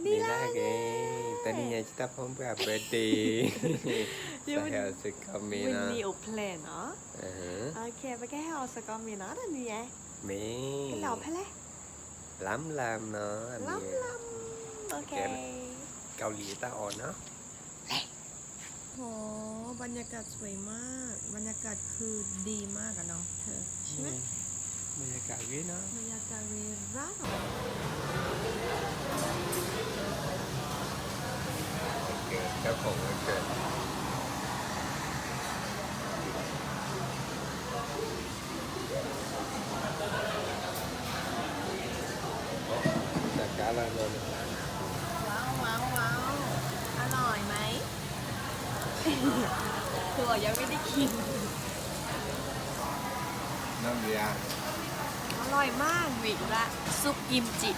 Nilage. Tadi yang kita pun birthday. Saya suka mina. Winnie au plan đó. Ok, với cái heo sẽ có mình nó là gì vậy? Mi. Cái lẩu phải lấy. Lắm nó. Lắm. Ok. เกาหลีตาอ่อนเนาะ โหบรรยากาศสวยมากบรรยากาศคือดีมากอะเนาะเธอใช่ไหม บรรยากาศดีเนาะ บรรยากาศเวร่าเกิดเจ้าของวันเกิดจากการละนน ว้าวอร่อยไหม คือบอกยังไม่ได้กิน น้ำเบียร์ อร่อยมากวิกละซุปกิมจิน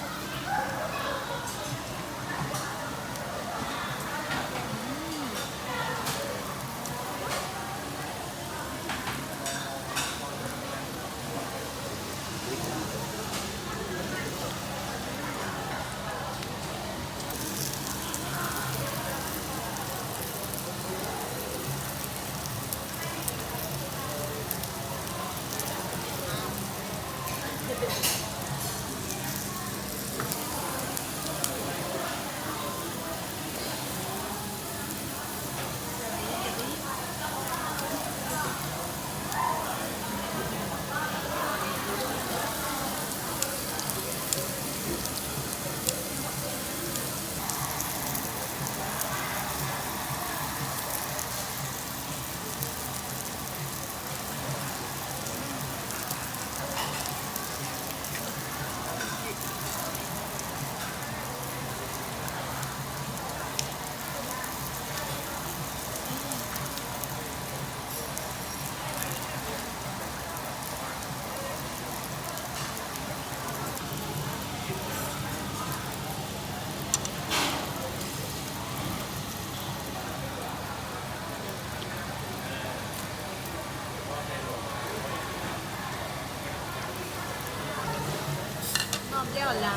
อบเลี้ยวละ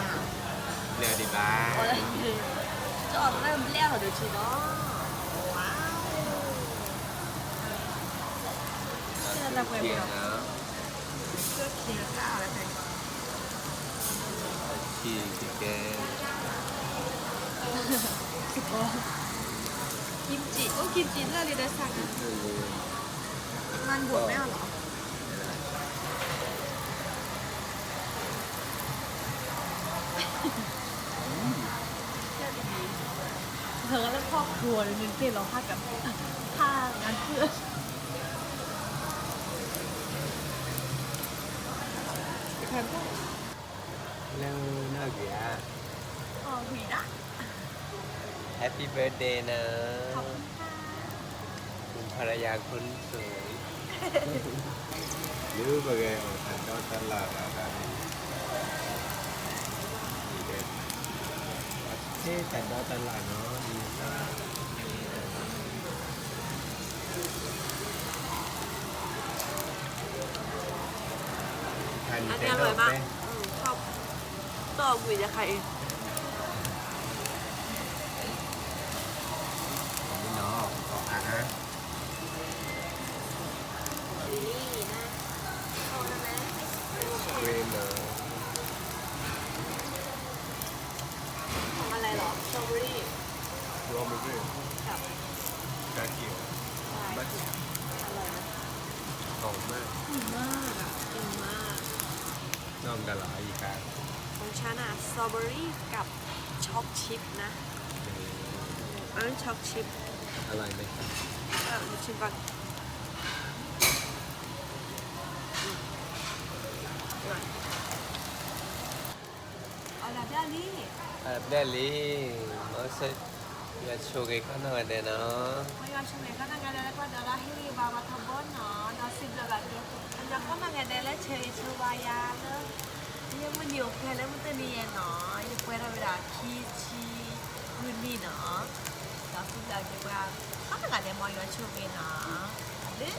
เรือดีบ้า จอดเริ่มเลี้ยวเดี๋ยวชิบะว้าวเชื่อจะไป เที ไหม ยนนะ เชื่อเคียร์ก้าวแล้วไง ชีสแกง กิมจิโอ้กิมจิเลยได้สั่งมันบวกไม่เอาเหรอเธอก็เล่นครอบครัวเลยนึงเกลียดเราฆ่ากับฆ่างานเพื่อนแทนก็ แล้วน่าเบียร์ อ๋อหุยนะ แฮปปี้เบิร์ดเดย์นะ ขอบคุณค่ะ คุณภรรยาคนสวยหรือว่าไงออกทางตลาดอะไรดีเด็ดแต่ดอตลาดเนาะดีมากอันนี้อร่อยมาก ชอบต่อหุยจะใคร นี่เนาะขออ่ะฮะ นี่นะเอาได้ไหม เวเนอร์ ของอะไรหรอสตรอเบอรี่ รวมไปด้วย กับ กาเกียว ชาเขียวอร่อยนะ หอมมาก อิ่มมากอ่ะอิ่มมาก น้องกะหลาอีกการ ของฉันอ่ะสตรอเบอรี่กับช็อกชิพนะอันนั้นช็อกชิพ อร่อยไหมครับ เดี๋ยวชิมก่อนเอาละเดี๋ยวนี้ เดลี่มาเสร็จอย่าโชว์กันหน่อยเด้เนาะ Ngayon, sumeka na nga dala ko dala hili baba tabon no. Nasib na ba ito? Anda ko na nga dala cherry chubaya no. Yung mo niyo kaya mo to niya no. Yung pwera wala kichi guni no. Nasib lagi ko. Ano nga demo yung chubi no. Ade?